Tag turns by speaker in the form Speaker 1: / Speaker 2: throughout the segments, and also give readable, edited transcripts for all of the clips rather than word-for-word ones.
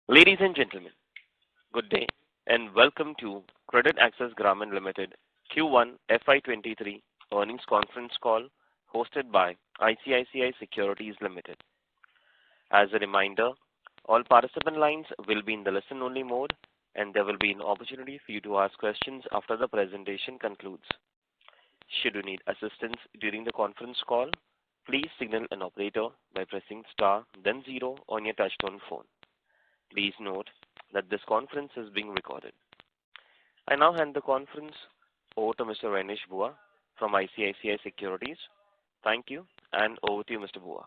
Speaker 1: Ladies and gentlemen, good day and welcome to CreditAccess Grameen Limited Q1 FY23 earnings conference call hosted by ICICI Securities Limited. As a reminder, all participant lines will be in the listen-only mode and there will be an opportunity for you to ask questions after the presentation concludes. Should you need assistance during the conference call, please signal an operator by pressing star then 0 on your touchtone phone. Please note that this conference is being recorded. I now hand the conference over to Mr. Renish Bua from ICICI Securities. Thank you, and over to you, Mr. Bua.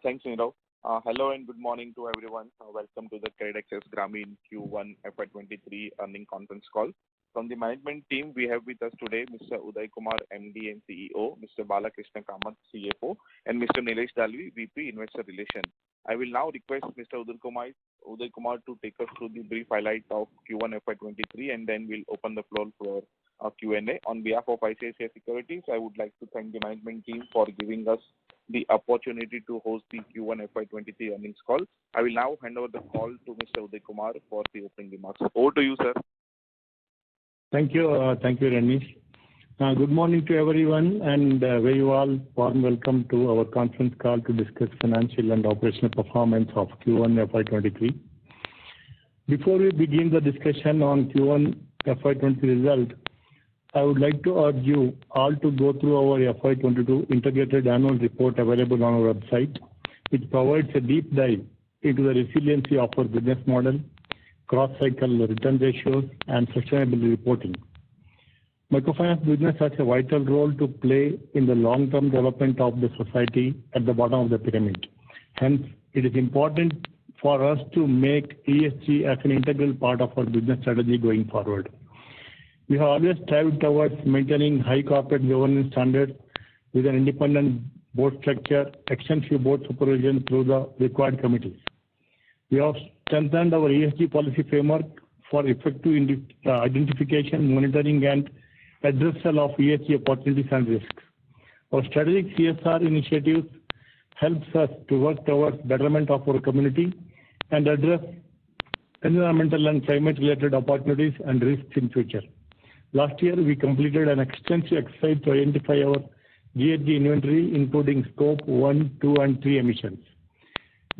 Speaker 2: Thanks, Nirav. Hello and good morning to everyone. Welcome to the CreditAccess Grameen Q1 FY23 earning conference call. From the management team, we have with us today Mr. Uday Kumar, MD and CEO, Mr. Balakrishna Kamath, CFO, and Mr. Nilesh Dalvi, VP Investor Relations. I will now request Mr. Uday Kumar to take us through the brief highlight of Q1 FY23 and then we'll open the floor for Q&A. On behalf of ICICI Securities, I would like to thank the management team for giving us the opportunity to host the Q1 FY23 earnings call. I will now hand over the call to Mr. Uday Kumar for the opening remarks. Over to you, sir.
Speaker 3: Thank you, Renish. Good morning to everyone and very warm welcome to our conference call to discuss financial and operational performance of Q1 FY23. Before we begin the discussion on Q1 FY23 result, I would like to urge you all to go through our FY22 integrated annual report available on our website, which provides a deep dive into the resiliency of our business model, cross-cycle return ratios, and sustainability reporting. Microfinance business has a vital role to play in the long-term development of the society at the bottom of the pyramid. Hence, it is important for us to make ESG as an integral part of our business strategy going forward. We have always strived towards maintaining high corporate governance standards with an independent board structure, extensive board supervision through the required committees. We have strengthened our ESG policy framework for effective identification, monitoring, and addressal of ESG opportunities and risks. Our strategic CSR initiatives helps us to work towards betterment of our community and address environmental and climate-related opportunities and risks in future. Last year, we completed an extensive exercise to identify our GHG inventory, including scope 1, 2, and 3 emissions.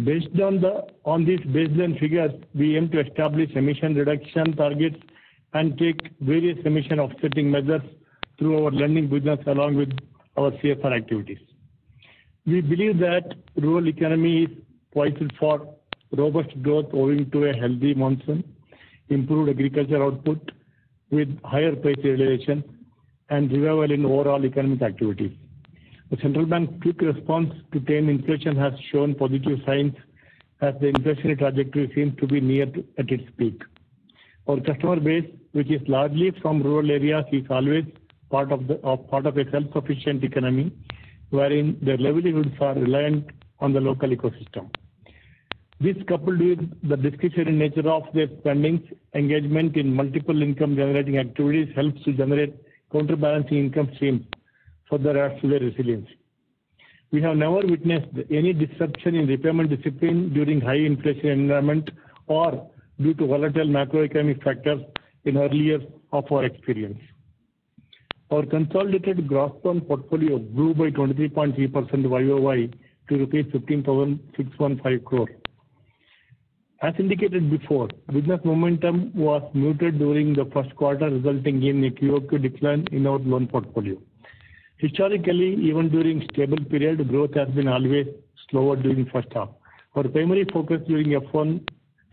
Speaker 3: Based on these baseline figures, we aim to establish emission reduction targets and take various emission offsetting measures through our lending business along with our CSR activities. We believe that rural economy is poised for robust growth owing to a healthy monsoon, improved agriculture output with higher price realization, and revival in overall economic activities. The central bank's quick response to tame inflation has shown positive signs as the inflationary trajectory seems to be near at its peak. Our customer base, which is largely from rural areas, is always part of a self-sufficient economy, wherein their livelihoods are reliant on the local ecosystem. This, coupled with the discretionary nature of their spendings, engagement in multiple income-generating activities helps to generate counterbalancing income streams, further adds to their resilience. We have never witnessed any disruption in repayment discipline during high inflation environment or due to volatile macroeconomic factors in early years of our experience. Our consolidated gross loan portfolio grew by 23.3% YOY to rupees 15,615 crore. As indicated before, business momentum was muted during the first quarter, resulting in a QOQ decline in our loan portfolio. Historically, even during stable period, growth has been always slower during first half. Our primary focus during Q1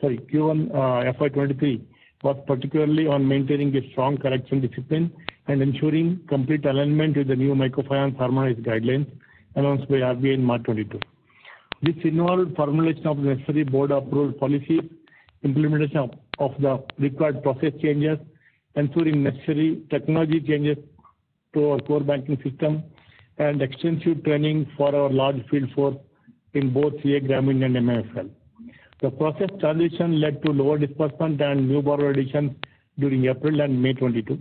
Speaker 3: FY23 was particularly on maintaining a strong collection discipline and ensuring complete alignment with the new microfinance harmonized guidelines announced by RBI in March 22. This involved formulation of necessary board approved policies, implementation of the required process changes, ensuring necessary technology changes to our core banking system, and extensive training for our large field force in both CA Grameen and MFL. The process transition led to lower disbursement and new borrower additions during April and May 22.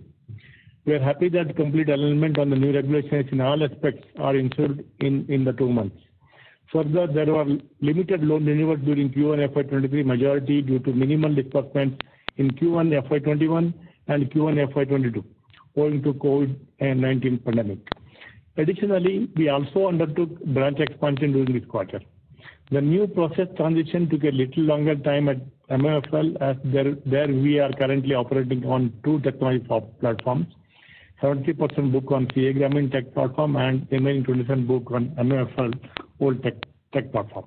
Speaker 3: We are happy that complete alignment on the new regulations in all aspects are ensured in the 2 months. Further, there were limited loan renewals during Q1 FY23, majority due to minimal disbursements in Q1 FY21 and Q1 FY22, owing to COVID-19 pandemic. Additionally, we also undertook branch expansion during this quarter. The new process transition took a little longer time at MFL, as there we are currently operating on two technology platforms, 70% book on Grameen tech platform and remaining 20% book on MFL old tech platform.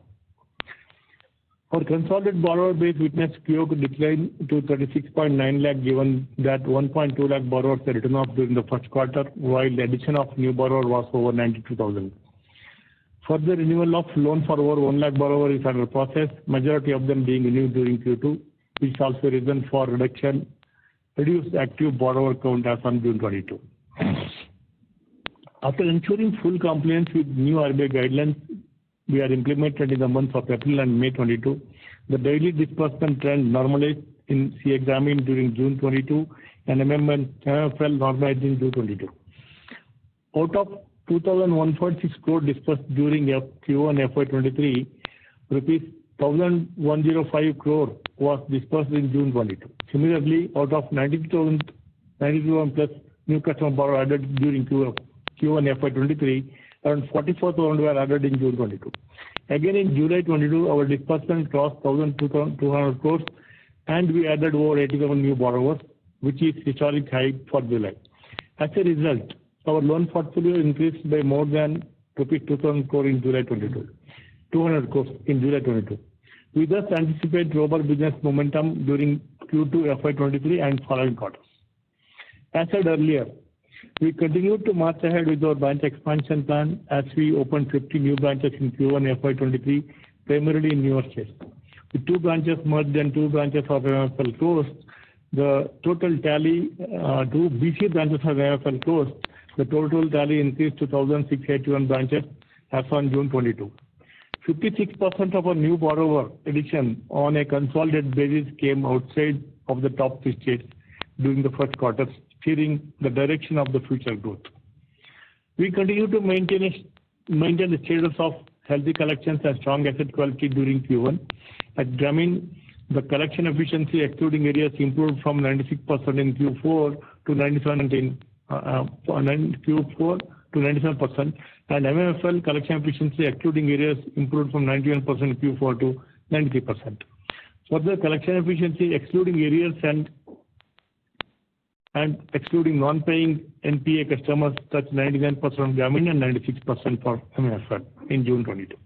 Speaker 3: Our consolidated borrower base witnessed QoQ decline to 36.9 lakh, given that 1.2 lakh borrowers were written off during the first quarter, while the addition of new borrower was over 92,000. Further renewal of loan for over 1 lakh borrower is under process, majority of them being renewed during Q2, which is also a reason for reduced active borrower count as on June 22. After ensuring full compliance with new RBI guidelines we are implemented in the months of April and May 22, the daily disbursement trend normalized in Grameen during June 22 and MFL normalized in June 22. Out of 2,146 crore disbursed during Q1 FY23, rupees 1,105 crore was disbursed in June 22. Similarly, out of 92,000 plus new customer borrower added during Q1 FY23, around 44,000 were added in June 22. Again, in July 22, our disbursement crossed 1,200 crores, and we added over 87 new borrowers, which is historic high for July. As a result, our loan portfolio increased by more than rupees 2,000 crore in July 22, 200 crores in July 22. We thus anticipate robust business momentum during Q2 FY23 and following quarters. As said earlier, we continue to march ahead with our branch expansion plan as we opened 50 new branches in Q1 FY23, primarily in newer states. With 2 branches merged and 2 branches of MFL closed, the total tally, 2 BC branches of MFL closed, the total tally increased to 1,681 branches as on June 22. 56% of our new borrower addition on a consolidated basis came outside of the top 3 states during the first quarter, steering the direction of the future growth. We continue to maintain the status of healthy collections and strong asset quality during Q1. At Grameen, the collection efficiency excluding arrears improved from 96% in Q4 to 97% in Q4 to 97%, and MFL collection efficiency excluding arrears improved from 91% in Q4 to 93%. Further, collection efficiency excluding arrears and excluding non-paying NPA customers touched 99% for Grameen and 96% for MFL in June 22.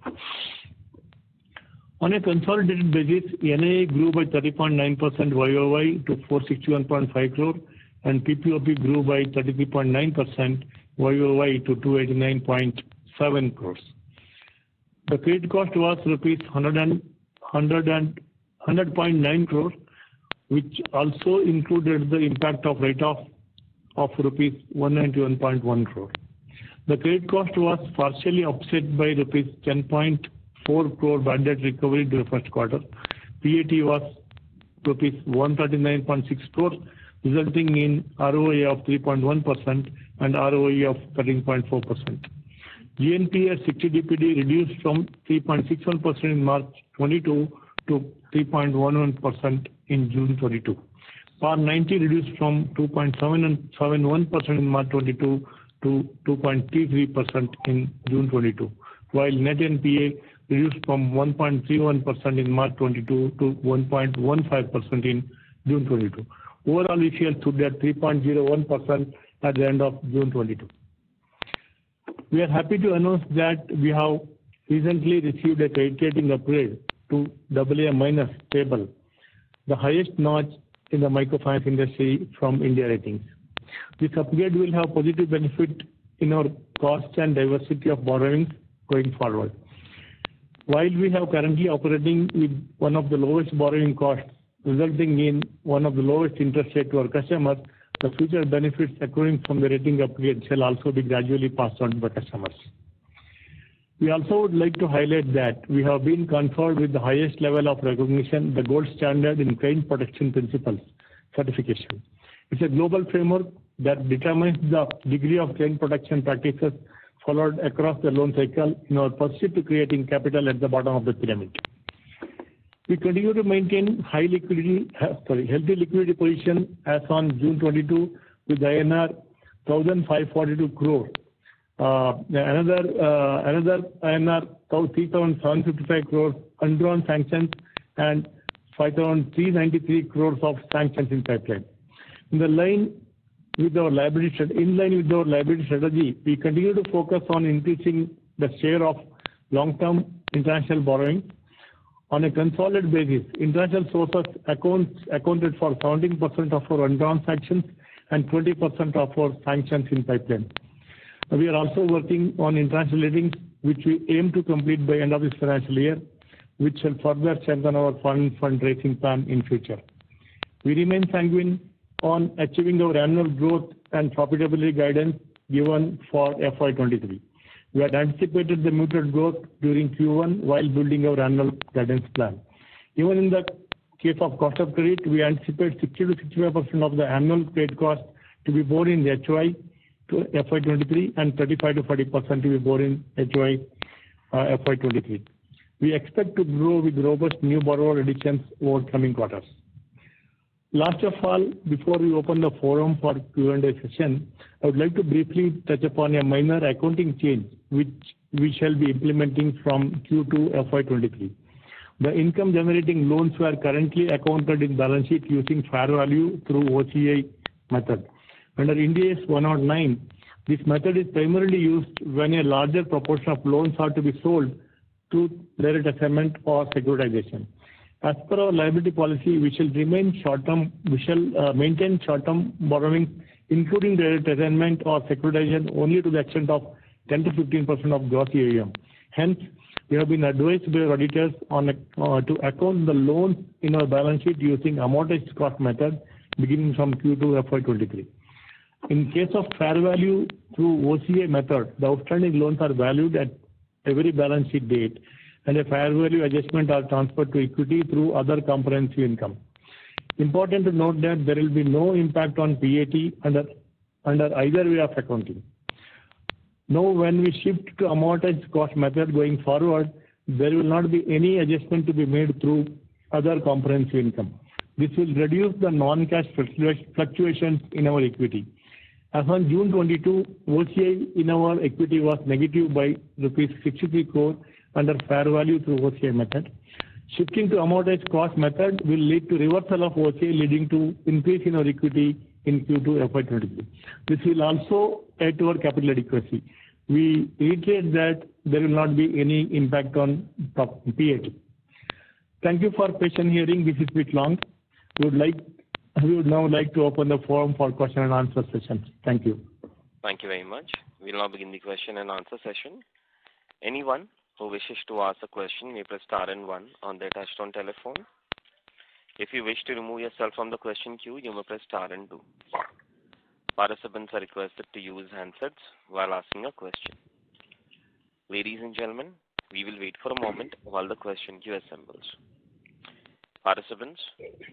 Speaker 3: On a consolidated basis, NIA grew by 30.9% YoY to 461.5 crore, and PPOP grew by 33.9% YoY to 289.7 crores. The credit cost was rupees 100.9 crores, which also included the impact of write-off of rupees 191.1 crore. The credit cost was partially offset by rupees 10.4 crore bad debt recovery during the first quarter. PAT was rupees 139.6 crore, resulting in ROA of 3.1% and ROE of 13.4%. GNPA at 60 DPD reduced from 3.61% in March 22 to 3.11% in June 22. PAR 90 reduced from 2.71% in March 22 to 2.33% in June 22, while net NPA reduced from 1.31% in March 22 to 1.15% in June 22. Overall, ECL stood at 3.01% at the end of June 22. We are happy to announce that we have recently received a credit rating upgrade to AA- stable, the highest notch in the microfinance industry from India Ratings. This upgrade will have positive benefit in our cost and diversity of borrowings going forward. While we have currently operating with one of the lowest borrowing costs, resulting in one of the lowest interest rate to our customers, the future benefits accruing from the rating upgrade shall also be gradually passed on to the customers. We also would like to highlight that we have been conferred with the highest level of recognition, the gold standard in client protection principles certification. It's a global framework that determines the degree of client protection practices followed across the loan cycle in our pursuit to creating capital at the bottom of the pyramid. We continue to maintain healthy liquidity position as on June 22 with INR 1,542 crore. Another INR 3,755 crores undrawn sanctions and 5,393 crores of sanctions in pipeline. In line with our liability strategy, we continue to focus on increasing the share of long-term international borrowing. On a consolidated basis, international sources accounted for 17% of our undrawn sanctions and 20% of our sanctions in pipeline. We are also working on international ratings, which we aim to complete by end of this financial year, which will further strengthen our fundraising plan in future. We remain sanguine on achieving our annual growth and profitability guidance given for FY23. We had anticipated the muted growth during Q1 while building our annual guidance plan. Even in the case of cost of credit, we anticipate 60 to 65% of the annual credit cost to be borne in HY to FY23 and 35 to 40% to be borne in FY23. We expect to grow with robust new borrower additions over coming quarters. Last of all, before we open the forum for Q&A session, I would like to briefly touch upon a minor accounting change which we shall be implementing from Q2 FY23. The income generating loans were currently accounted in balance sheet using fair value through OCI method. Under Ind AS 109, this method is primarily used when a larger proportion of loans are to be sold through direct assignment or securitization. As per our liability policy, we shall maintain short-term borrowing, including direct assignment or securitization, only to the extent of 10 to 15% of gross AUM. Hence, we have been advised by our auditors to account the loans in our balance sheet using amortized cost method beginning from Q2 FY23. In case of fair value through OCI method, the outstanding loans are valued at every balance sheet date, and a fair value adjustment are transferred to equity through other comprehensive income. Important to note that there will be no impact on PAT under either way of accounting. Now, when we shift to amortized cost method going forward, there will not be any adjustment to be made through other comprehensive income. This will reduce the non-cash fluctuations in our equity. As on June 22, OCI in our equity was negative by rupees 63 crore under fair value through OCI method. Shifting to amortized cost method will lead to reversal of OCI, leading to increase in our equity in Q2 FY23. This will also add to our capital adequacy. We reiterate that there will not be any impact on PAT. Thank you for patient hearing. This is a bit long. We would now like to open the forum for question and answer session. Thank you.
Speaker 1: Thank you very much. We will now begin the question and answer session. Anyone who wishes to ask a question may press star and 1 on their touchtone telephone. If you wish to remove yourself from the question queue, you may press star and 2. Participants are requested to use handsets while asking a question. Ladies and gentlemen, we will wait for a moment while the question queue assembles. Participants,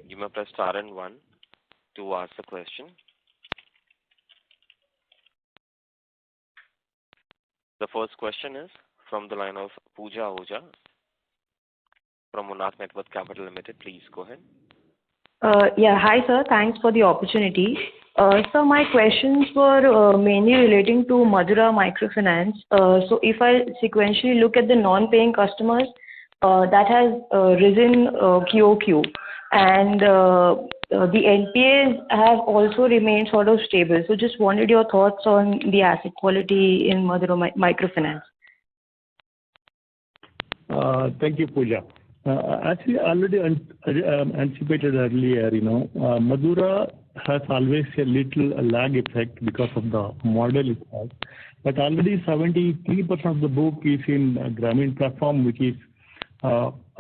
Speaker 1: you may press star and 1 to ask the question. The first question is from the line of Pooja Ahuja from Monarch Networth Capital Limited. Please go ahead.
Speaker 4: Hi sir, thanks for the opportunity. So my questions were mainly relating to Madura Microfinance. So if I sequentially look at the non-paying customers, that has risen QOQ, and the NPAs have also remained sort of stable. So just wanted your thoughts on the asset quality in Madura Microfinance.
Speaker 3: Thank you, Pooja. Actually, already anticipated earlier, Madura has always a little lag effect because of the model itself. But already 73% of the book is in Grameen platform, which is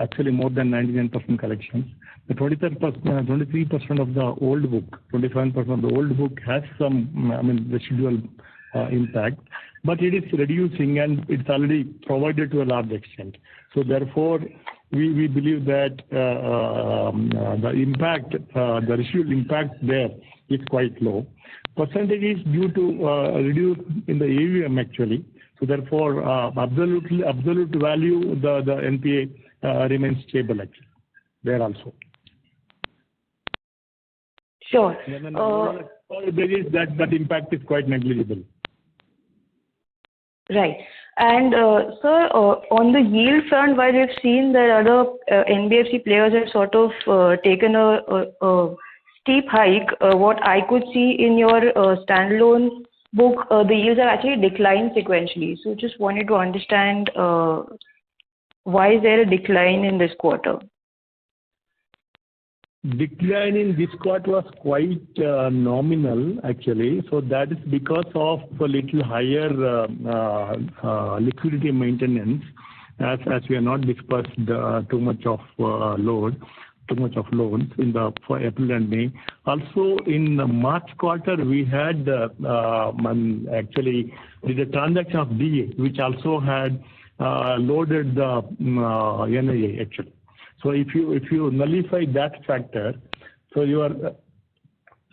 Speaker 3: actually more than 99% collections. The 23% of the old book, 27% of the old book has some, residual impact, but it is reducing and it's already provided to a large extent. So therefore, we believe that the impact, the residual impact there is quite low. Percentage is due to reduce in the AUM actually. So therefore, absolute value, the NPA remains stable actually there also.
Speaker 4: Sure.
Speaker 3: And then there is that impact is quite negligible.
Speaker 4: Right. And sir, on the yield front, while we've seen that other NBFC players have sort of taken a steep hike, what I could see in your standalone book, the yields have actually declined sequentially. So just wanted to understand why is there a decline in this quarter?
Speaker 3: Decline in this quarter was quite nominal actually. So that is because of a little higher liquidity maintenance, as we are not dispersed too much of loans in for April and May. Also in the March quarter we had actually did a transaction of DA, which also had loaded the NIA actually. So if you nullify that factor, so you are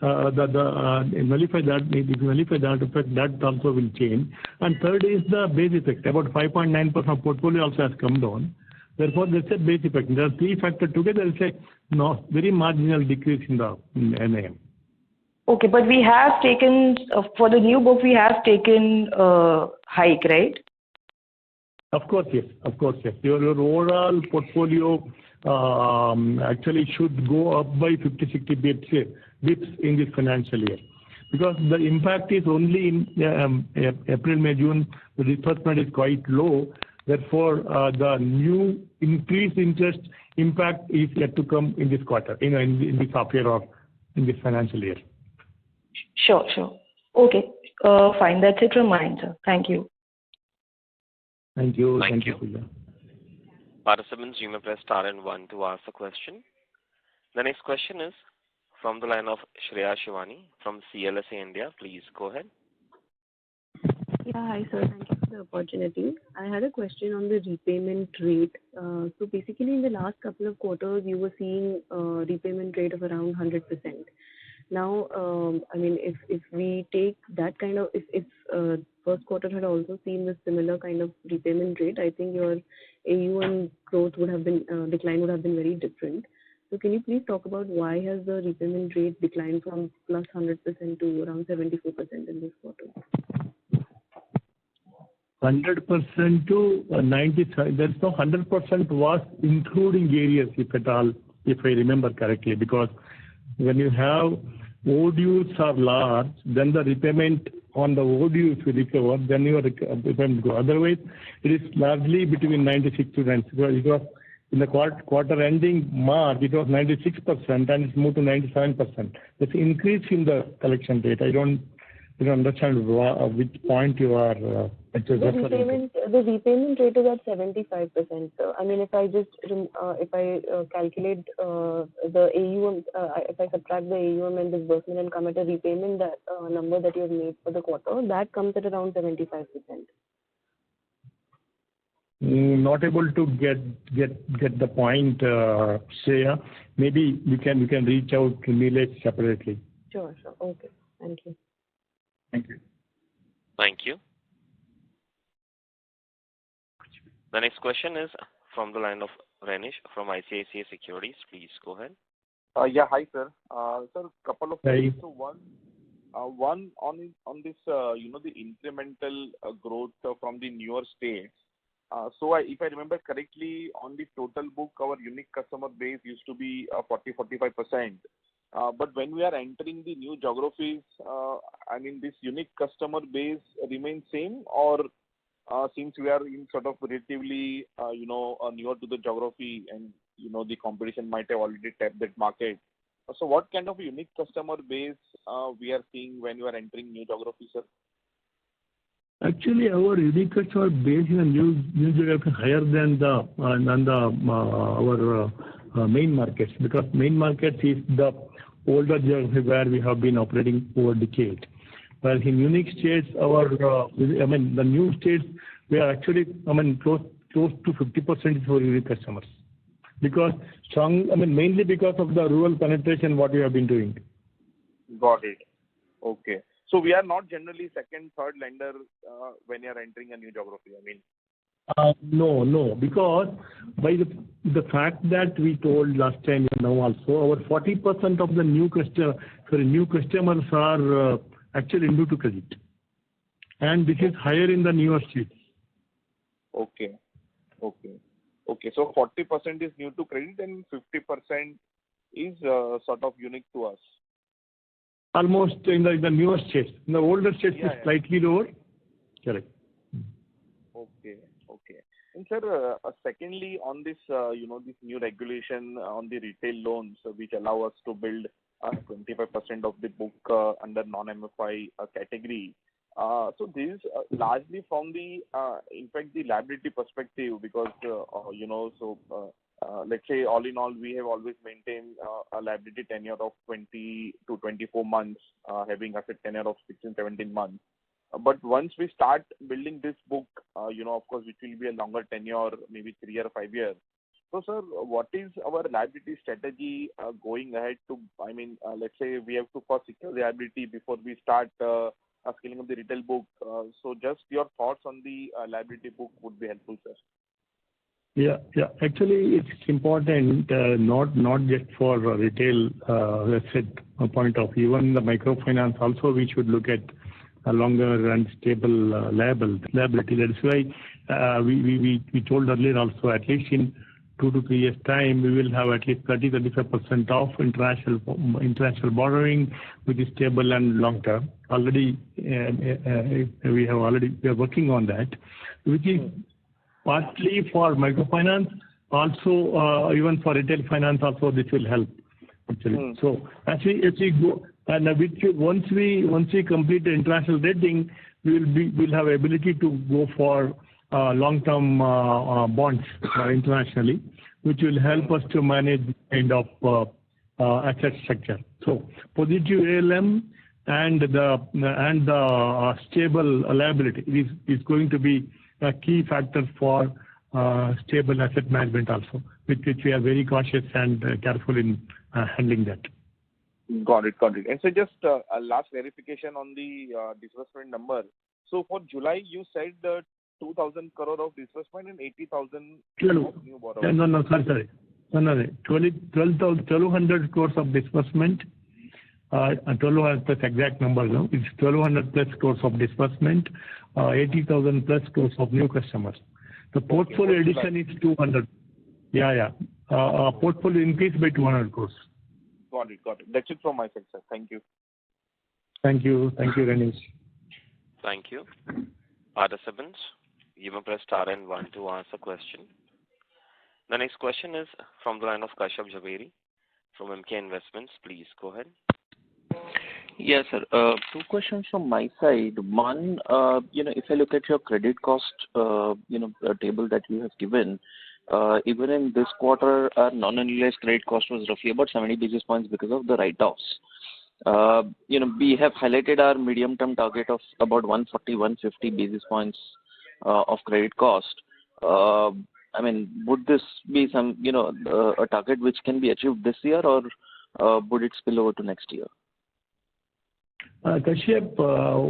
Speaker 3: nullify that effect, that also will change. And third is the base effect. About 5.9% of portfolio also has come down. Therefore, there's a base effect. There are three factors together. There's a very marginal decrease in the NIM.
Speaker 4: Okay, but we have taken for the new book we have taken hike, right?
Speaker 3: Of course, yes. Your overall portfolio actually should go up by 50-60 bips in this financial year, because the impact is only in April, May, June. The disbursement is quite low. Therefore, the new increased interest impact is yet to come in this quarter, in this half year or in this financial year.
Speaker 4: Sure. Okay, fine. That's it from my end, sir. Thank you.
Speaker 3: Thank you.
Speaker 1: Thank you. Participants, you may press star and 1 to ask a question. The next question is from the line of Shreya Shivani from CLSA India. Please go ahead.
Speaker 5: Yeah, hi sir. Thank you for the opportunity. I had a question on the repayment rate. So basically, in the last couple of quarters, you were seeing repayment rate of around 100%. Now, I mean, if we take that kind of, if first quarter had also seen the similar kind of repayment rate, I think your AUM growth would have been, decline would have been very different. So can you please talk about why has the repayment rate declined from plus 100% to around 74% in this quarter?
Speaker 3: 100% to 95%. There's no 100% was including areas, if at all, if I remember correctly, because when you have ODUs are large, then the repayment on the ODUs will recover, then your repayment go. Otherwise, it is largely between 96 to 96. It was in the quarter ending March, it was 96%, and it's moved to 97%. There's an increase in the collection rate. I don't understand which point you are referring to.
Speaker 5: The repayment rate is at 75%. So, I mean, if I just calculate the AUM, if I subtract the AUM and disbursement and come at a repayment number that you have made for the quarter, that comes at around 75%.
Speaker 3: Not able to get the point, Shreya. Maybe we can reach out to Nilesh separately.
Speaker 5: Sure. Okay. Thank you.
Speaker 3: Thank you.
Speaker 1: Thank you. The next question is from the line of Renish from ICICI Securities. Please go ahead.
Speaker 2: Yeah, hi sir. Sir, couple of
Speaker 3: Hi.
Speaker 2: things. So one on this, the incremental growth from the newer states. So if I remember correctly, on the total book, our unique customer base used to be 40-45%. But when we are entering the new geographies, I mean, this unique customer base remains same, or since we are in sort of relatively, newer to the geography and, the competition might have already tapped that market. So what kind of unique customer base we are seeing when you are entering new geographies, sir?
Speaker 3: Actually, our unique customer base in a new geography higher than our main markets, because main markets is the older geography where we have been operating over decades. Whereas in unique states, the new states, we are actually, close to 50% is our unique customers. Because mainly because of the rural penetration, what we have been doing.
Speaker 2: Got it. Okay. So we are not generally second, third lender when you are entering a new geography. I mean.
Speaker 3: No, because by the fact that we told last time, also our 40% of the new customers are actually new to credit, and this is higher in the newer states.
Speaker 2: Okay. So 40% is new to credit and 50% is sort of unique to us.
Speaker 3: Almost in the newer states. In the older states, it's slightly lower. Correct.
Speaker 2: Okay. And sir, secondly, on this, this new regulation on the retail loans, which allow us to build 25% of the book under non-MFI category. So this is largely from the, in fact, the liability perspective, because let's say all in all, we have always maintained a liability tenure of 20 to 24 months, having asset tenure of 16, 17 months. But once we start building this book, of course, which will be a longer tenure, maybe 3 or 5 years. So, sir, what is our liability strategy going ahead to, let's say we have to first secure the liability before we start scaling up the retail book. So just your thoughts on the liability book would be helpful, sir.
Speaker 3: Yeah. Actually, it's important, not just for retail asset point of view. Even the microfinance also, we should look at a longer and stable liability. That's why we told earlier also, at least in 2 to 3 years time, we will have at least 30-35% of international borrowing, which is stable and long term. Already, we are working on that, which is partly for microfinance, also even for retail finance. Also, this will help actually. So as we go, and once we complete the international rating, we'll have ability to go for long-term bonds internationally, which will help us to manage kind of asset structure. So positive ALM and the stable liability is going to be a key factor for stable asset management also, which we are very cautious and careful in handling that.
Speaker 2: Got it. And so just a last clarification on the disbursement number. So for July, you said 2,000 crore of disbursement and 80,000 new borrowers.
Speaker 3: No, sorry. No. 1,200 crores of disbursement. 1,200 plus exact number now. It's 1,200 plus crores of disbursement, 80,000 plus crores of new customers. The portfolio addition is 200. Yeah. Portfolio increased by 200 crores.
Speaker 2: Got it. That's it from my side, sir. Thank you.
Speaker 3: Thank you, Renish.
Speaker 1: Thank you. Participants, you may press star and 1 to ask a question. The next question is from the line of Kashyap Javeri from MK Investments. Please go ahead.
Speaker 6: Yes, sir. 2 questions from my side. One, if I look at your credit cost, table that you have given, even in this quarter, our non-annualized credit cost was roughly about 70 basis points because of the write-offs. We have highlighted our medium-term target of about 140-150 basis points of credit cost. Would this be some, a target which can be achieved this year, or would it spill over to next year?
Speaker 3: Kashyap,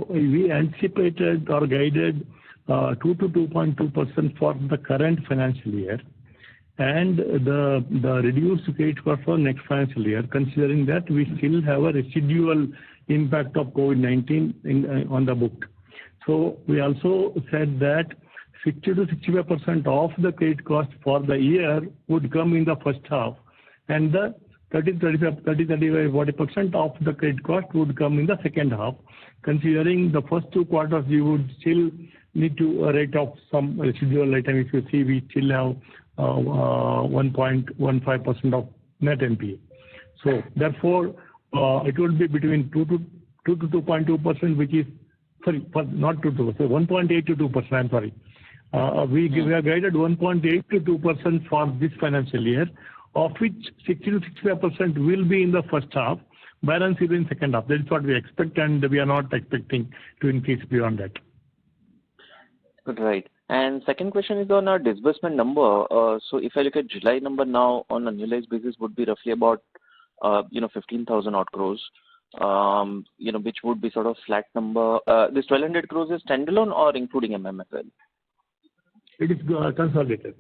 Speaker 3: we anticipated or guided 2 to 2.2% for the current financial year, and the reduced credit cost for next financial year, considering that we still have a residual impact of COVID-19 on the book. So we also said that 60 to 65% of the credit cost for the year would come in the first half, and the 30-35-40% of the credit cost would come in the second half. Considering the first 2 quarters, you would still need to write off some residual item. If you see, we still have 1.15% of net NPA. So therefore, it will be between 2 to 2.2%, which is, not 2 to 1.8 to 2%. I'm sorry. We have guided 1.8 to 2% for this financial year, of which 60 to 65% will be in the first half, balance is in second half. That is what we expect, and we are not expecting to increase beyond that.
Speaker 6: Right. And second question is on our disbursement number. So if I look at July number now on annualized basis, would be roughly about 15,000 odd crores. which would be sort of flat number. This 1,200 crores is standalone or including MMFL?
Speaker 3: It is consolidated.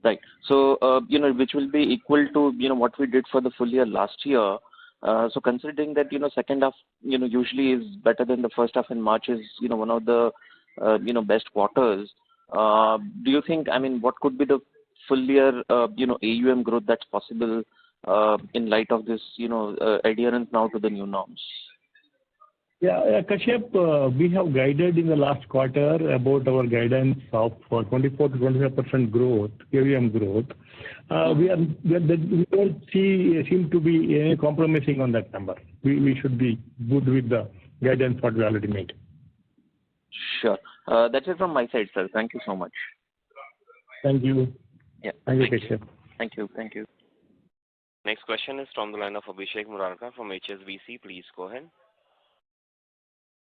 Speaker 6: Right. So, which will be equal to, what we did for the full year last year. So considering that, second half, usually is better than the first half, and March is, one of the, best quarters. Do you think, what could be the full year, AUM growth that's possible in light of this, adherence now to the new norms?
Speaker 3: Yeah, Kashyap, we have guided in the last quarter about our guidance of 24 to 25% growth, AUM growth. We don't seem to be compromising on that number. We should be good with the guidance what we already made.
Speaker 6: Sure. That's it from my side, sir. Thank you so much.
Speaker 3: Thank you.
Speaker 6: Yeah.
Speaker 3: Thank you, Kashyap.
Speaker 6: Thank you. Thank you.
Speaker 1: Next question is from the line of Abhishek Murarka from HSBC. Please go ahead.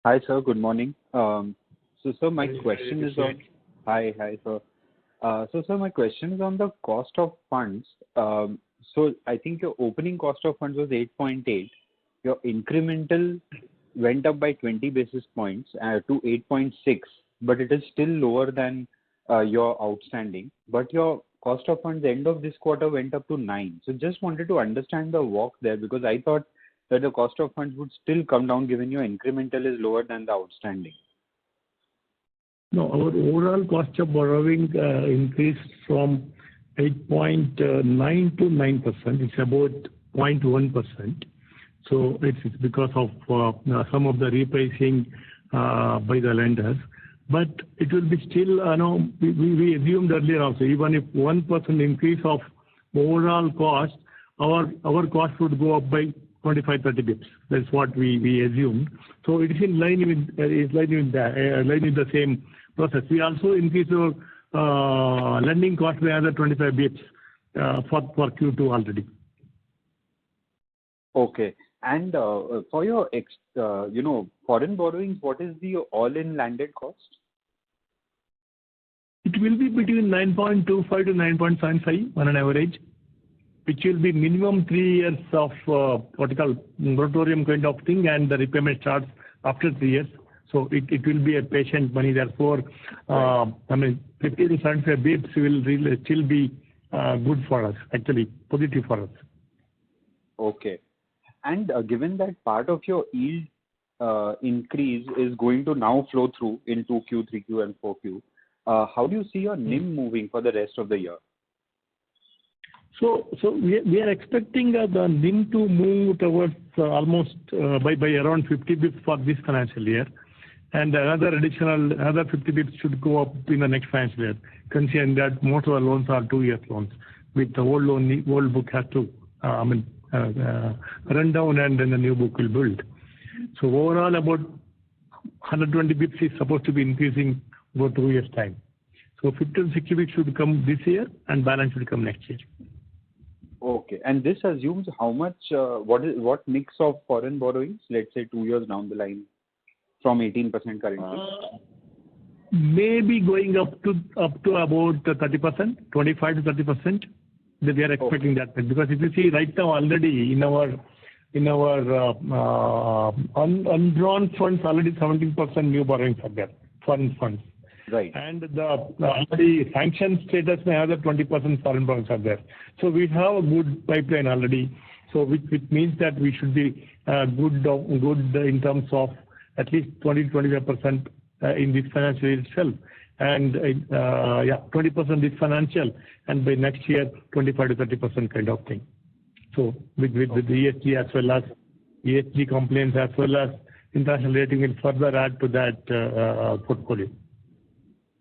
Speaker 7: Hi, sir. Good morning. Sir, my question is on... Hi, sir. Sir, my question is on the cost of funds. So, I think your opening cost of funds was 8.8. Your incremental went up by 20 basis points to 8.6, but it is still lower than your outstanding. But your cost of funds end of this quarter went up to 9. So, just wanted to understand the walk there, because I thought that the cost of funds would still come down given your incremental is lower than the outstanding.
Speaker 3: No, our overall cost of borrowing increased from 8.9 to 9%. It's about 0.1%. So it's because of some of the repricing by the lenders. But it will be still, we assumed earlier also, even if 1% increase of overall cost, our cost would go up by 25-30 bips. That's what we assumed. So it is in line with the same process. We also increased our lending cost by another 25 bips for Q2 already.
Speaker 7: Okay. And for your foreign borrowings, what is the all-in landed cost?
Speaker 3: It will be between 9.25 to 9.75 on an average, which will be minimum 3 years of what you call moratorium kind of thing, and the repayment starts after 3 years. So it will be a patient money. Therefore, 50 to 75 bips will really still be good for us, actually positive for us.
Speaker 7: Okay. And given that part of your yield increase is going to now flow through in 2Q, 3Q, and 4Q, how do you see your NIM moving for the rest of the year?
Speaker 3: So we are expecting the NIM to move towards almost by around 50 bips for this financial year, and another 50 bips should go up in the next financial year, considering that most of the loans are 2-year loans. With the old book has to run down, and then the new book will build. So overall, about 120 bips is supposed to be increasing over 2 years' time. So 50 to 60 bips should come this year, and balance will come next year.
Speaker 7: Okay. And this assumes how much, what mix of foreign borrowings, let's say 2 years down the line, from 18% currently?
Speaker 3: Maybe going up to about 30%, 25 to 30%. We are expecting that, because if you see right now already in our undrawn funds, already 17% new borrowings are there, foreign funds.
Speaker 7: Right.
Speaker 3: And the already sanctioned status, another 20% foreign borrowings are there. So we have a good pipeline already. So which means that we should be good in terms of at least 20-25% in this financial year itself. And 20% this financial, and by next year 25 to 30% kind of thing. So with the ESG as well as ESG compliance as well as international rating will further add to that portfolio.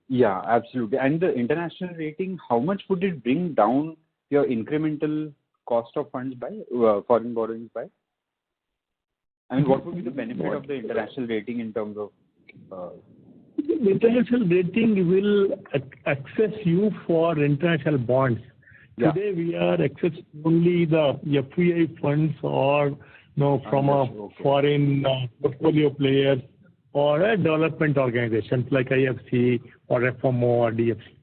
Speaker 7: Yeah, absolutely. And the international rating, how much would it bring down your incremental cost of funds by, foreign borrowings by? And what would be the benefit of the international rating in terms of...
Speaker 3: The international rating will access you for international bonds. Yeah. Today we are accessing only the FPI funds or from a foreign portfolio players or a development organizations like IFC or FMO or DFC.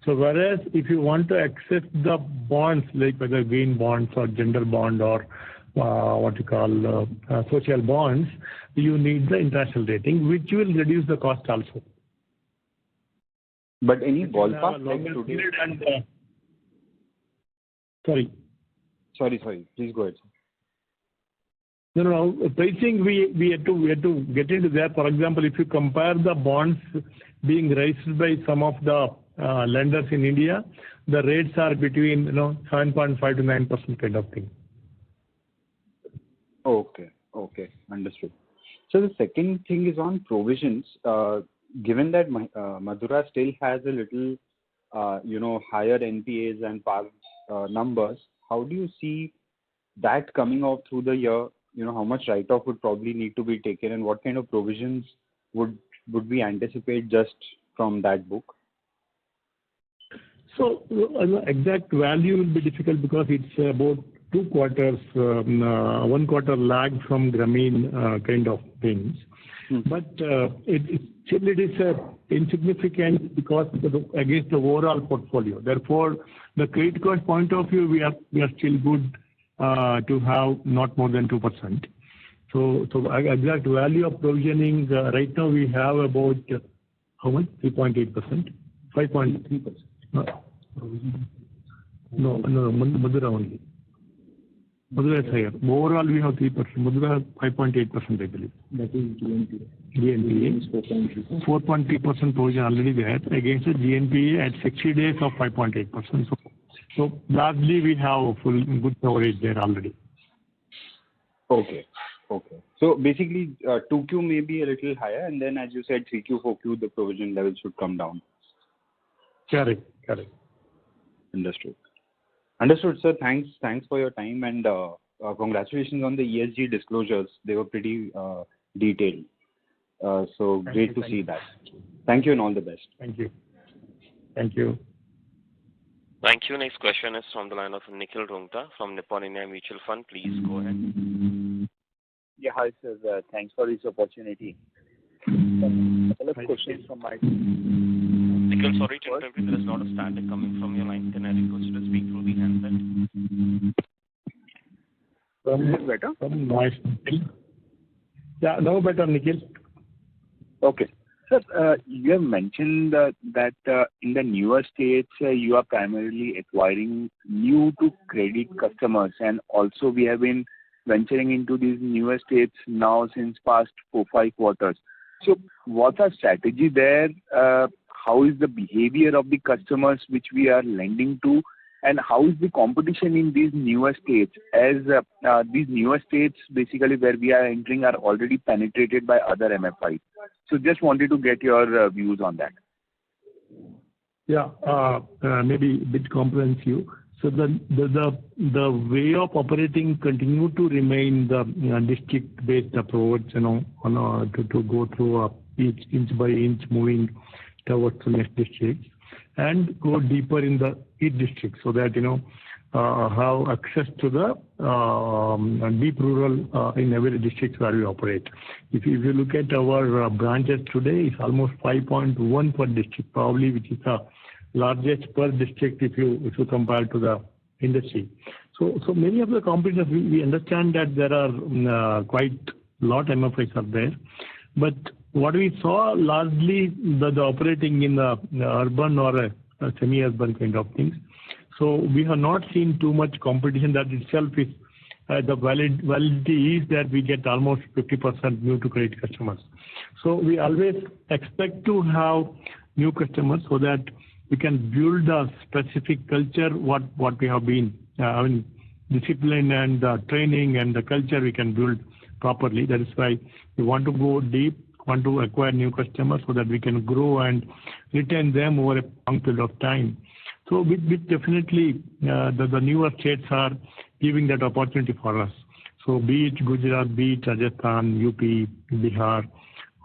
Speaker 3: So whereas if you want to access the bonds like whether green bonds or gender bond or what you call social bonds, you need the international rating, which will reduce the cost also.
Speaker 7: But any ballpark like today? Sorry. Please go ahead.
Speaker 3: No. Pricing, we had to get into that. For example, if you compare the bonds being raised by some of the lenders in India, the rates are between 7.5 to 9% kind of thing.
Speaker 7: Okay, understood. So the second thing is on provisions. Given that Madura still has a little, higher NPAs and PAR numbers, how do you see that coming out through the year? How much write-off would probably need to be taken, and what kind of provisions would we anticipate just from that book?
Speaker 3: So the exact value will be difficult because it's about 2 quarters, 1 quarter lag from Grameen kind of things. But it is insignificant because against the overall portfolio. Therefore, the credit cost point of view, we are still good to have not more than 2%. So exact value of provisioning right now we have about how much? 3.8%, 5.3%. No, Madura only. Madura is higher. Overall, we have 3%. Madura 5.8%, I believe.
Speaker 8: That is GNPA.
Speaker 3: GNPA. 4.3% provision already there against the GNPA at 60 days of 5.8%. So largely we have full good coverage there already.
Speaker 7: Okay. So basically, 2Q may be a little higher, and then as you said, 3Q, 4Q, the provision level should come down.
Speaker 3: Correct.
Speaker 7: Understood, sir. Thanks for your time, and congratulations on the ESG disclosures. They were pretty detailed. So great to see that. Thank you and all the best.
Speaker 3: Thank you.
Speaker 1: Thank you. Next question is from the line of Nikhil Rungta from Nippon India Mutual Fund. Please go ahead.
Speaker 9: Yeah, hi sir. Thanks for this opportunity. A couple of questions from my side.
Speaker 1: Nikhil, sorry to interrupt you. There is not a static coming from your line. Can I request you to speak through the handset?
Speaker 9: Is it better?
Speaker 3: Yeah, now better, Nikhil.
Speaker 9: Okay. Sir, you have mentioned that in the newer states, you are primarily acquiring new to credit customers, and also we have been venturing into these newer states now since past 4-5 quarters. So what's our strategy there? How is the behavior of the customers which we are lending to? And how is the competition in these newer states? As these newer states, basically where we are entering, are already penetrated by other MFIs. So just wanted to get your views on that.
Speaker 3: Yeah, maybe a bit comprehensive. So the way of operating continue to remain the district-based approach, to go through each inch by inch, moving towards the next district, and go deeper in each district, so that have access to the deep rural in every district where we operate. If you look at our branches today, it's almost 5.1 per district, probably, which is the largest per district if you compare to the industry. So many of the competitors, we understand that there are quite a lot of MFIs are there, but what we saw largely the operating in the urban or a semi-urban kind of things. So we have not seen too much competition. That itself is the validity is that we get almost 50% new to credit customers. So we always expect to have new customers so that we can build a specific culture, what we have been, discipline and training and the culture we can build properly. That is why we want to go deep, want to acquire new customers so that we can grow and retain them over a long period of time. So with definitely the newer states are giving that opportunity for us. So be it Gujarat, be it Rajasthan, UP, Bihar,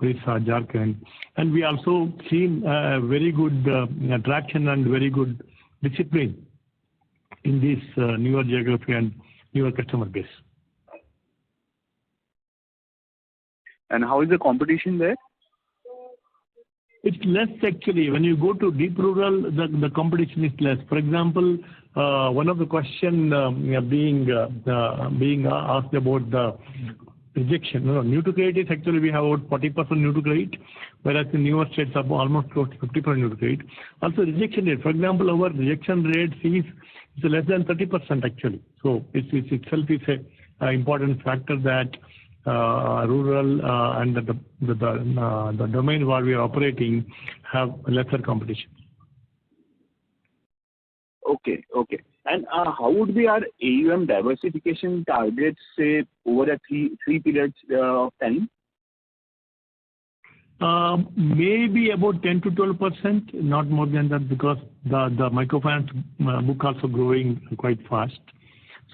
Speaker 3: Orissa, Jharkhand. And we also seen very good traction and very good discipline in this newer geography and newer customer base.
Speaker 9: And how is the competition there?
Speaker 3: It's less actually. When you go to deep rural, the competition is less. For example, one of the question being asked about the rejection. No, new to credit is actually we have about 40% new to credit, whereas in newer states are almost close to 50% new to credit. Also rejection rate. For example, our rejection rate is less than 30% actually. So it itself is a important factor that rural and the domain where we are operating have lesser competition.
Speaker 9: Okay. And how would be our AUM diversification targets, say, over a three periods of time?
Speaker 3: Maybe about 10 to 12%, not more than that, because the microfinance book also growing quite fast.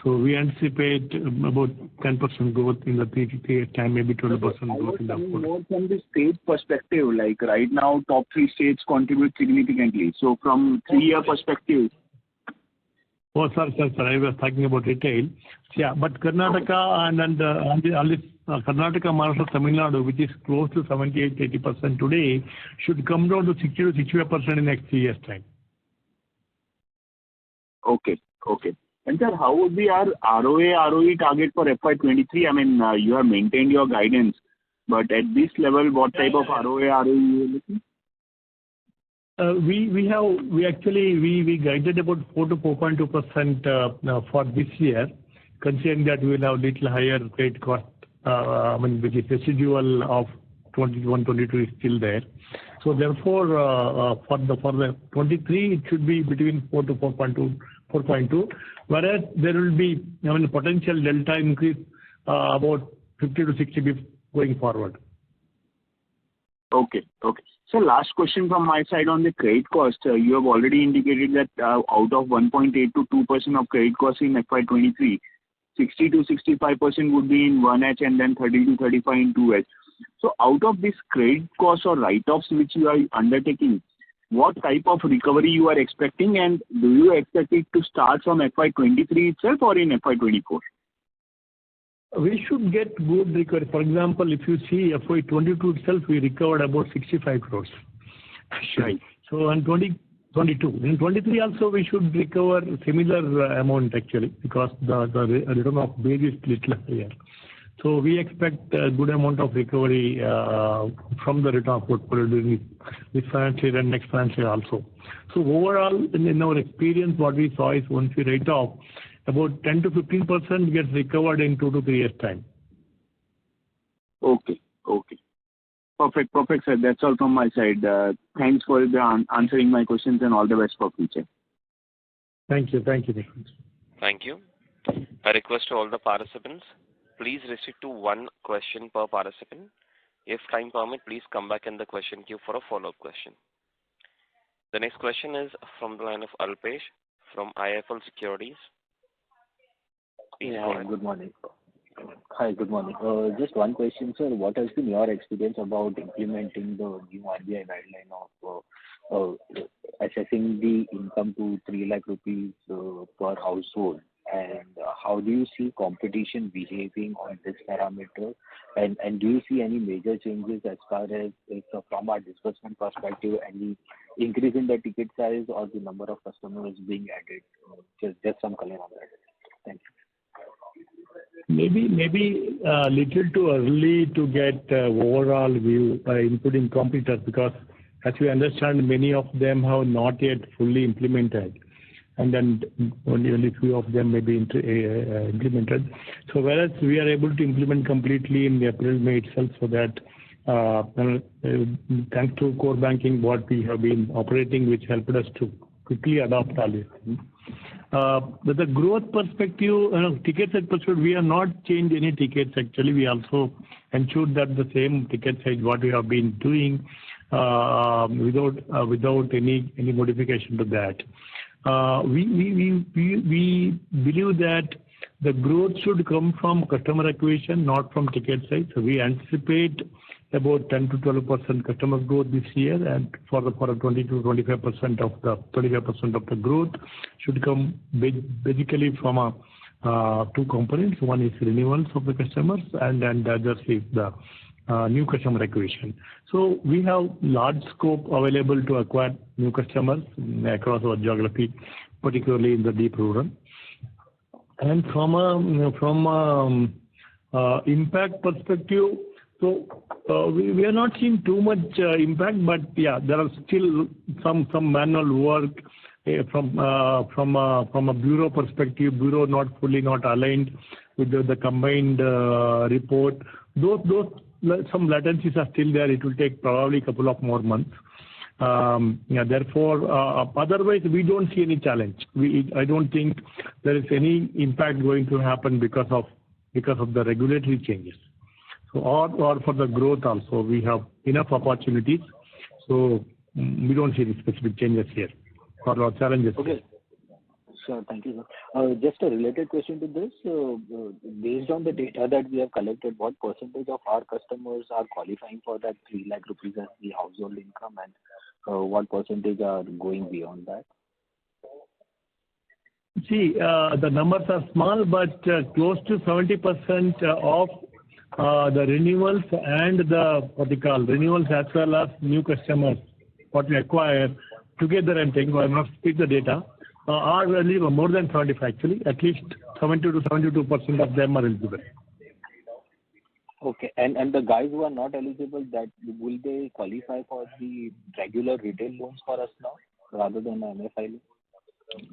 Speaker 3: So we anticipate about 10% growth in the 3 years time, maybe 12% growth in the
Speaker 9: more from the state perspective, like right now, top 3 states contribute significantly. So from 3-year perspective.
Speaker 3: Oh, sorry. I was talking about retail. Yeah, but Karnataka and Karnataka, Maharashtra, Tamil Nadu, which is close to 78-80% today, should come down to 60 to 65% in next 3 years' time.
Speaker 9: Okay. And sir, how would be our ROE target for FY23? I mean, you have maintained your guidance, but at this level, what type of ROE are you looking?
Speaker 3: We actually guided about 4 to 4.2% for this year, considering that we will have little higher credit cost, which is residual of 21-22 is still there. So therefore, for the 23, it should be between 4 to 4.2, whereas there will be potential delta increase about 50 to 60 bps going forward.
Speaker 9: Okay. So last question from my side on the credit cost. You have already indicated that out of 1.8 to 2% of credit cost in FY23, 60 to 65% would be in 1H and then 30 to 35 in 2H. So out of this credit cost or write-offs which you are undertaking, what type of recovery you are expecting, and do you expect it to start from FY23 itself or in FY24?
Speaker 3: We should get good recovery. For example, if you see FY22 itself, we recovered about 65 crores.
Speaker 9: Right.
Speaker 3: So in 2022, in 23 also we should recover similar amount actually, because the return of base is little higher. So we expect a good amount of recovery from the return of portfolio during this financial year and next financial year also. So overall, in our experience, what we saw is once we write off, about 10 to 15% gets recovered in 2 to 3 years' time.
Speaker 9: Okay. Perfect, sir. That's all from my side. Thanks for answering my questions and all the best for future.
Speaker 3: Thank you, Nikhil.
Speaker 1: Thank you. A request to all the participants, please restrict to one question per participant. If time permit, please come back in the question queue for a follow-up question. The next question is from the line of Alpesh from IIFL Securities.
Speaker 8: Yeah, good morning. Hi, good morning. Just one question, sir. What has been your experience about implementing the new RBI guideline of assessing the income to 3 lakh rupees per household? And how do you see competition behaving on this parameter? And do you see any major changes as far as from our disbursement perspective, any increase in the ticket size or the number of customers being added? Just some color on that. Thank you.
Speaker 3: Maybe a little too early to get overall view, including competitors, because as we understand, many of them have not yet fully implemented, and then only few of them may be implemented. So whereas we are able to implement completely in April, May itself, so that thanks to core banking, what we have been operating, which helped us to quickly adopt all this. With the growth perspective, ticket size perspective, we have not changed any tickets actually. We also ensured that the same ticket size what we have been doing without any modification to that. We believe that the growth should come from customer acquisition, not from ticket size. So we anticipate about 10 to 12% customer growth this year, and for 20 to 25% of the growth should come basically from two components. One is renewals of the customers, and then the other is the new customer acquisition. So we have large scope available to acquire new customers across our geography, particularly in the deep rural. And from impact perspective, so we are not seeing too much impact, but yeah, there are still some manual work from a bureau perspective. Bureau not aligned with the combined report. Those some latencies are still there. It will take probably a couple of more months. Therefore, otherwise we don't see any challenge. I don't think there is any impact going to happen because of the regulatory changes. So or for the growth also, we have enough opportunities. So we don't see any specific changes here or challenges.
Speaker 8: Okay. Sure. Thank you, sir. Just a related question to this. Based on the data that we have collected, what percentage of our customers are qualifying for that 3 lakh rupees as the household income, and what percentage are going beyond that?
Speaker 3: See, the numbers are small, but close to 70% of the renewals and the renewals as well as new customers what we acquire together, and I will not speak the data, are really more than 75 actually. At least 70 to 72% of them are eligible.
Speaker 8: Okay, and the guys who are not eligible, that will they qualify for the regular retail loans for us now rather than MFI loan?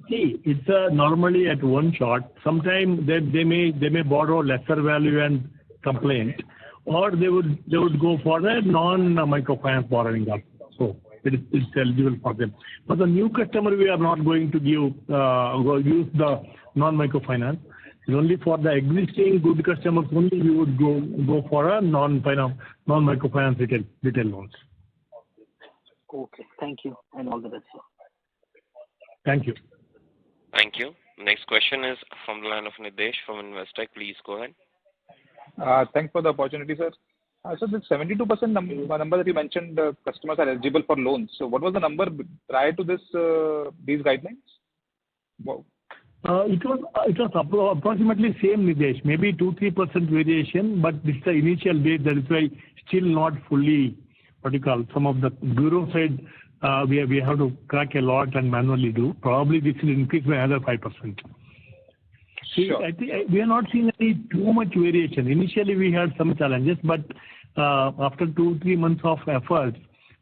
Speaker 3: See, it's normally at one shot. Sometimes they may borrow lesser value and complaint, or they would go for a non-microfinance borrowing up. So it's eligible for them. For the new customer, we are not going to use the non-microfinance. It's only for the existing good customers only we would go for a non-microfinance retail loans.
Speaker 8: Okay, thank you, and all the best, sir.
Speaker 3: Thank you.
Speaker 1: Thank you. Next question is from the line of Nidesh from Investec. Please go ahead.
Speaker 10: Thanks for the opportunity, sir. So the 72% number that you mentioned, customers are eligible for loans. So what was the number prior to these guidelines? Wow.
Speaker 3: It was approximately same, Nidesh. Maybe 2-3% variation, but this is the initial date. That is why still not fully some of the bureau side. We have to crack a lot and manually do. Probably this will increase by another 5%.
Speaker 10: Sure.
Speaker 3: I think we are not seeing any too much variation. Initially, we had some challenges, but after 2-3 months of efforts,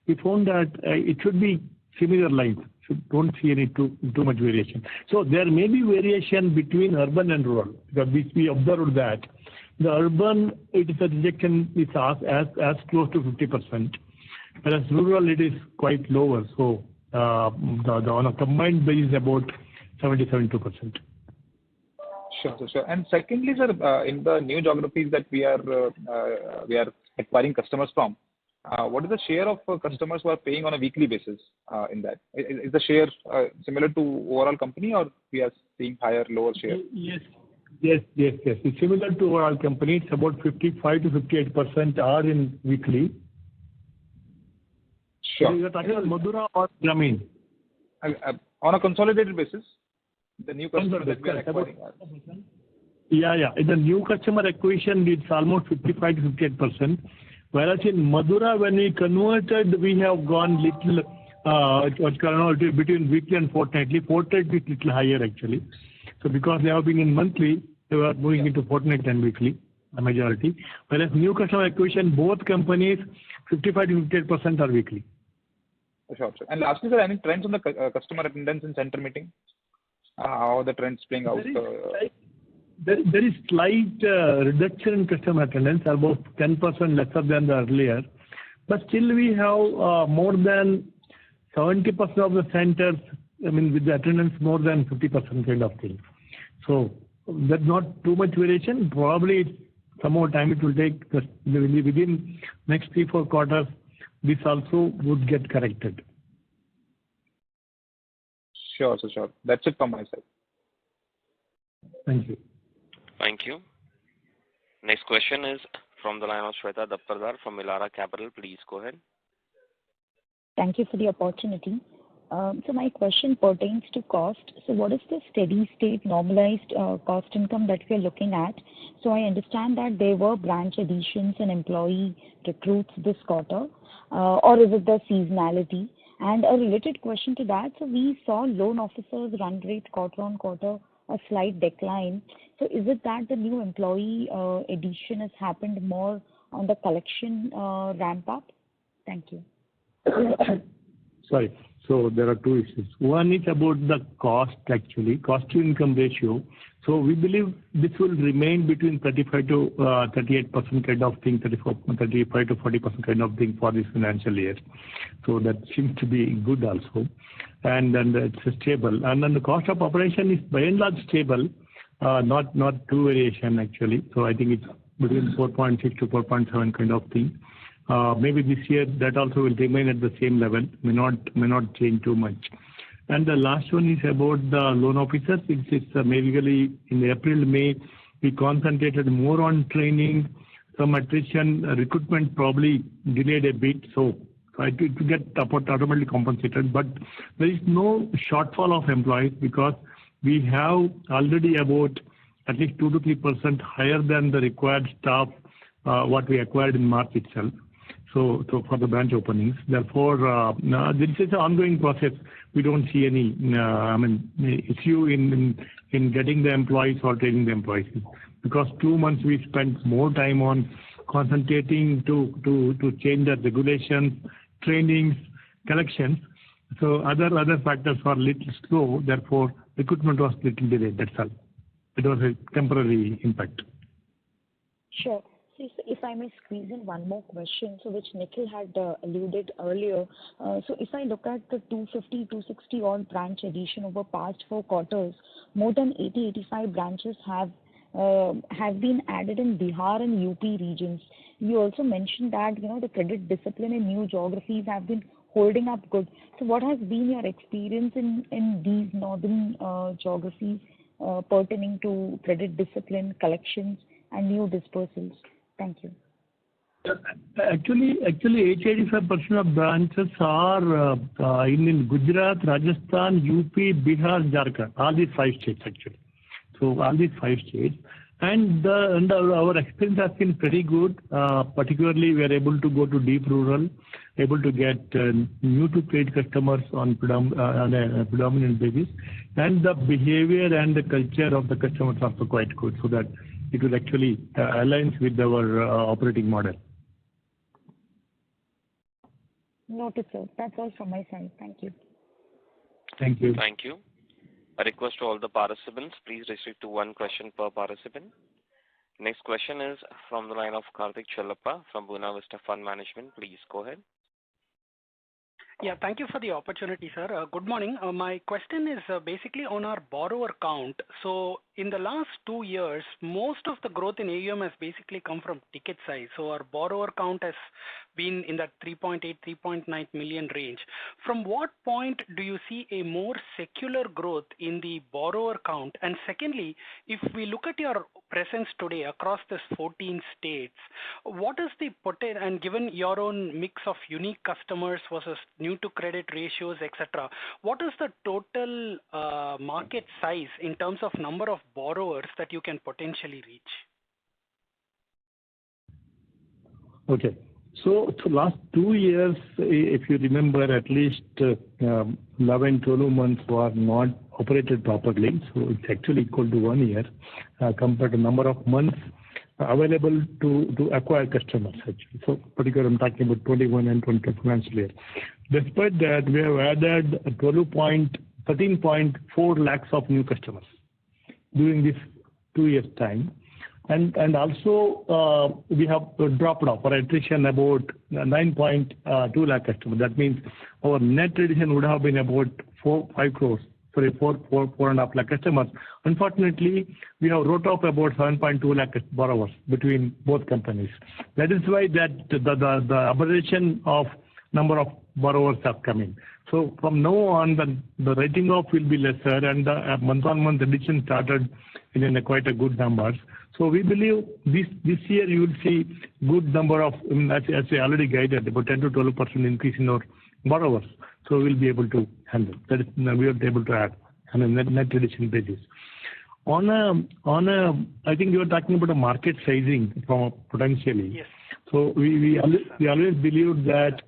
Speaker 3: we found that it should be similar lines. So don't see any too much variation. So there may be variation between urban and rural, because we observed that the urban it is a rejection is as close to 50%, whereas rural it is quite lower. So on a combined basis about 70-72%.
Speaker 10: Sure. And secondly, sir, in the new geographies that we are acquiring customers from, what is the share of customers who are paying on a weekly basis in that? Is the share similar to overall company, or we are seeing higher, lower share?
Speaker 3: Yes. It's similar to overall company. It's about 55 to 58% are in weekly.
Speaker 10: Sure.
Speaker 3: You're talking about Madura or Grameen?
Speaker 10: On a consolidated basis, the new customer that we are acquiring.
Speaker 3: Yeah. In the new customer acquisition, it's almost 55 to 58%. Whereas in Madura, when we converted, we have gone little between weekly and fortnightly. Fortnightly is little higher actually. So because they have been in monthly, they were moving into fortnight and weekly, the majority. Whereas new customer acquisition, both companies, 55 to 58% are weekly.
Speaker 10: Sure. And lastly, sir, any trends on the customer attendance in center meeting? How are the trends playing out?
Speaker 3: There is slight reduction in customer attendance, about 10% lesser than the earlier. But still we have more than 70% of the centers, with the attendance more than 50% kind of thing. So there's not too much variation. Probably some more time it will take. Within next 3-4 quarters, this also would get corrected.
Speaker 10: Sure. That's it from my side.
Speaker 3: Thank you.
Speaker 1: Thank you. Next question is from the line of Shweta Dappardar from Elara Capital. Please go ahead.
Speaker 11: Thank you for the opportunity. So my question pertains to cost. So what is the steady state normalized cost income that we are looking at? So I understand that there were branch additions and employee recruits this quarter, or is it the seasonality? And a related question to that, so we saw loan officers run rate quarter-on-quarter a slight decline. So is it that the new employee addition has happened more on the collection ramp up? Thank you.
Speaker 3: Sorry. So there are two issues. One is about the cost, actually, cost to income ratio. So we believe this will remain between 35 to 38% kind of thing, 35 to 40% kind of thing for this financial year. So that seems to be good also. And then it's stable. And then the cost of operation is by and large stable, not too variation actually. So I think it's between 4.6 to 4.7 kind of thing. Maybe this year that also will remain at the same level, may not change too much. And the last one is about the loan officers. It's basically in April, May, we concentrated more on training, some attrition, recruitment probably delayed a bit, so to get automatically compensated. But there is no shortfall of employees because we have already about at least 2 to 3% higher than the required staff, what we acquired in March itself. So for the branch openings, therefore, this is an ongoing process. We don't see any, issue in getting the employees or training the employees, because 2 months we spent more time on concentrating to change the regulations, trainings, collections. So other factors are little slow. Therefore, recruitment was little delayed. That's all. It was a temporary impact.
Speaker 11: Sure. So if I may squeeze in one more question, so which Nikhil had alluded earlier. So if I look at the 250, 260 odd branch addition over past 4 quarters, more than 85 branches have been added in Bihar and UP regions. You also mentioned that the credit discipline in new geographies have been holding up good. So what has been your experience in these northern geographies pertaining to credit discipline, collections, and new dispersals? Thank you.
Speaker 3: Actually, 85% of branches are in Gujarat, Rajasthan, UP, Bihar, Jharkhand, all these 5 states actually. So all these 5 states. And our experience has been pretty good. Particularly, we are able to go to deep rural, able to get new to credit customers on a predominant basis. And the behavior and the culture of the customers are also quite good, so that it will actually align with our operating model.
Speaker 11: Noted, sir. That's all from my side. Thank you.
Speaker 3: Thank you.
Speaker 1: Thank you. A request to all the participants, please restrict to 1 question per participant. Next question is from the line of Karthik Chellappa from Buena Vista Fund Management. Please go ahead.
Speaker 12: Yeah, thank you for the opportunity, sir. Good morning. My question is basically on our borrower count. So in the last 2 years, most of the growth in AUM has basically come from ticket size. So our borrower count has been in that 3.8, 3.9 million range. From what point do you see a more secular growth in the borrower count? And secondly, if we look at your presence today across this 14 states, what is the potential, and given your own mix of unique customers versus new to credit ratios, etc., what is the total market size in terms of number of borrowers that you can potentially reach?
Speaker 3: Okay. So last 2 years, if you remember, at least 11, 12 months were not operated properly. So it's actually equal to 1 year compared to number of months available to acquire customers. Actually. So particularly I'm talking about 21 and 22 financial year. Despite that, we have added 13.4 lakhs of new customers during this 2 years time. And also we have dropped off our attrition about 9.2 lakh customers. That means our net addition would have been about 4.5 lakh customers. Unfortunately, we have wrote off about 7.2 lakh borrowers between both companies. That is why that the aberration of number of borrowers have come in. So from now on, the writing off will be lesser, and the month-on-month addition started in quite a good numbers. So we believe this year you will see good number of, as we already guided, about 10 to 12% increase in our borrowers. So we'll be able to handle. That is, we are able to add on a net addition basis. I think you were talking about a market sizing from potentially.
Speaker 12: Yes.
Speaker 3: So we always believed that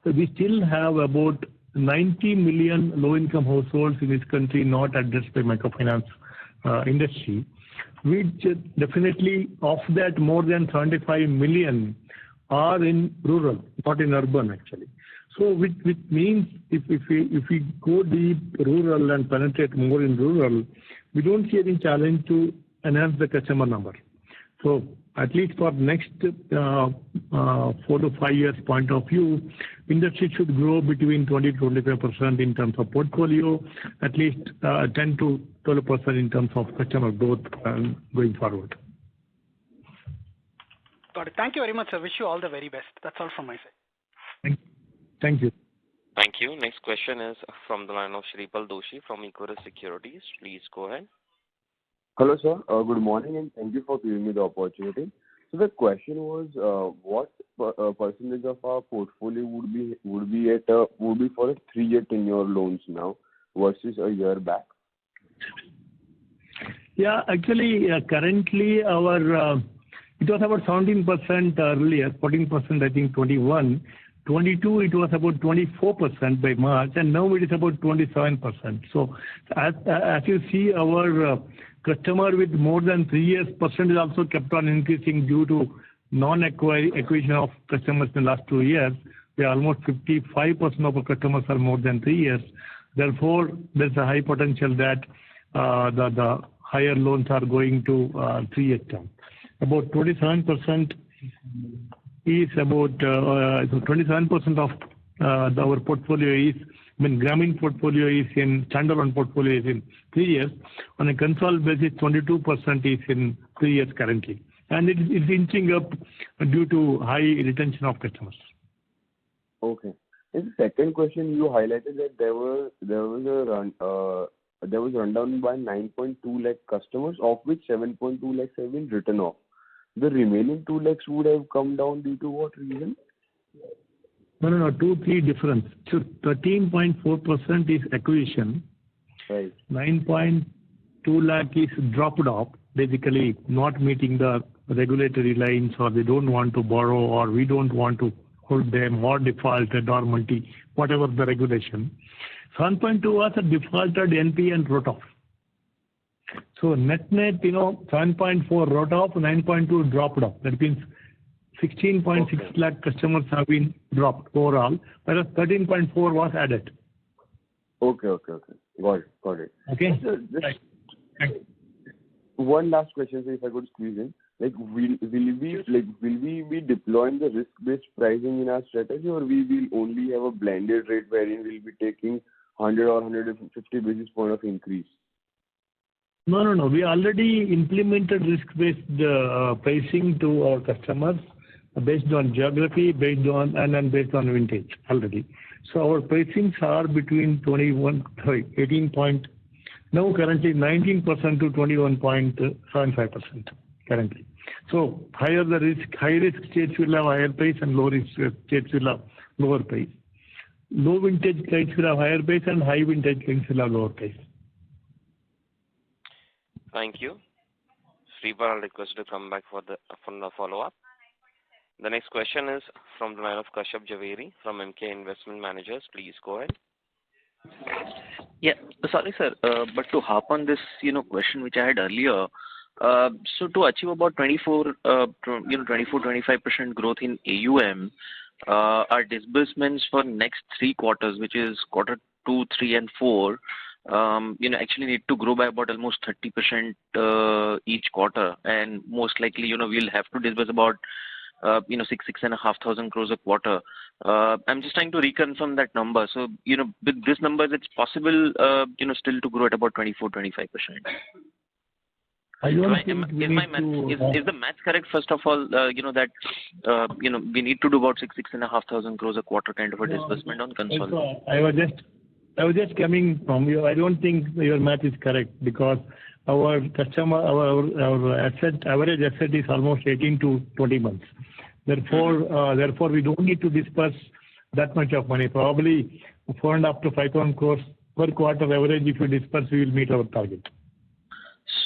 Speaker 3: we still have about 90 million low-income households in this country not addressed by microfinance industry, which definitely of that more than 75 million are in rural, not in urban actually. So which means if we go deep rural and penetrate more in rural, we don't see any challenge to enhance the customer number. So at least for next 4 to 5 years point of view, industry should grow between 20 to 25% in terms of portfolio, at least 10 to 12% in terms of customer growth going forward.
Speaker 12: Got it. Thank you very much, sir. Wish you all the very best. That's all from my side.
Speaker 3: Thank you.
Speaker 1: Thank you. Next question is from the line of Shripal Doshi from Equirus Securities. Please go ahead.
Speaker 13: Hello, sir. Good morning, and thank you for giving me the opportunity. So the question was, what percentage of our portfolio would be for a 3-year tenure loans now versus a year back?
Speaker 3: Yeah, actually, currently our it was about 17% earlier, 14% I think 21. 22 it was about 24% by March, and now it is about 27%. So as you see, our customer with more than 3 years percentage also kept on increasing due to non-acquisition of customers in the last 2 years. We are almost 55% of our customers are more than 3 years. Therefore, there's a high potential that the higher loans are going to 3 years term. About 27% is about 27% of our portfolio is, Grameen portfolio is in standalone portfolio is in 3 years. On a consolidated basis, 22% is in 3 years currently, and it's inching up due to high retention of customers.
Speaker 13: Okay. And the second question, you highlighted that there was rundown by 9.2 lakh customers, of which 7.2 lakhs have been written off. The remaining 2 lakhs would have come down due to what reason?
Speaker 3: No, 2-3 difference. So 13.4% is acquisition.
Speaker 13: Right.
Speaker 3: 9.2 lakh is dropped off, basically not meeting the regulatory lines, or they don't want to borrow, or we don't want to hold them, or defaulted, or whatever the regulation. 7.2 was a defaulted NP and wrote off. So net, 7.4 wrote off, 9.2 dropped off. That means 16.6 lakh customers have been dropped overall, whereas 13.4 was added.
Speaker 13: Okay. Got it.
Speaker 3: Okay.
Speaker 13: So just one last question, so if I could squeeze in. Will we be deploying the risk-based pricing in our strategy, or we will only have a blended rate wherein we'll be taking 100 or 150 basis point of increase?
Speaker 3: No. We already implemented risk-based pricing to our customers based on geography, based on vintage already. So our pricings are between 18 now currently 19% to 21.75% currently. So higher the risk, high risk states will have higher price, and low risk states will have lower price. Low vintage states will have higher price, and high vintage states will have lower price.
Speaker 1: Thank you. Sripal, I'll request you to come back for the follow-up. The next question is from the line of Kashyap Javeri from MK Investment Managers. Please go ahead.
Speaker 6: Yeah, sorry, sir, but to harp on this, question which I had earlier. So to achieve about 24-25% growth in AUM, our disbursements for next 3 quarters, which is quarter 2, 3, and 4, actually need to grow by about almost 30% each quarter, and most likely, we'll have to disburse about 6,500 crores a quarter. I'm just trying to reconfirm that number. So, with this number, it's possible, still to grow at about 24-25%.
Speaker 3: I don't think
Speaker 6: is the math correct? First of all, that we need to do about 6,500 crores a quarter kind of a disbursement on console.
Speaker 3: I was just coming from you. I don't think your math is correct, because our average asset is almost 18 to 20 months. Therefore, we don't need to disperse that much of money. Probably 4.5 to 5,000 crores per quarter average. If we disperse, we will meet our target.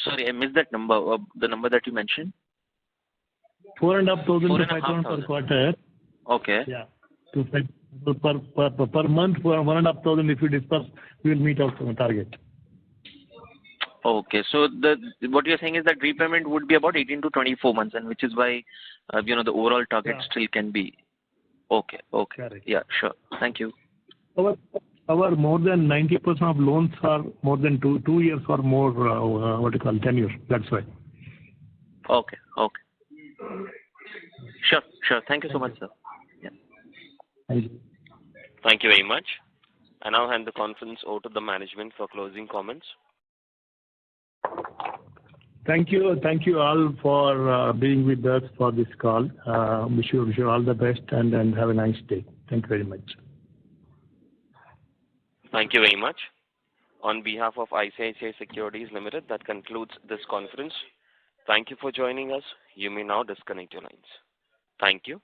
Speaker 6: Sorry, I missed that number. The number that you mentioned.
Speaker 3: 4,500 to 5,000 per quarter.
Speaker 6: Okay.
Speaker 3: Yeah. So per month, for 1,500, if you disperse, we will meet our target.
Speaker 6: Okay. So what you're saying is that repayment would be about 18 to 24 months, and which is why, the overall target still can be. Okay. Okay.
Speaker 3: Correct.
Speaker 6: Yeah, sure. Thank you.
Speaker 3: Our more than 90% of loans are more than two years or more, tenure. That's why.
Speaker 6: Okay. Okay. Sure. Thank you so much, sir. Yeah.
Speaker 3: Thank you.
Speaker 1: Thank you very much. I now hand the conference over to the management for closing comments.
Speaker 3: Thank you all for being with us for this call. Wish you all the best and have a nice day. Thank you very much.
Speaker 1: Thank you very much. On behalf of ICICI Securities Limited, that concludes this conference. Thank you for joining us. You may now disconnect your lines. Thank you.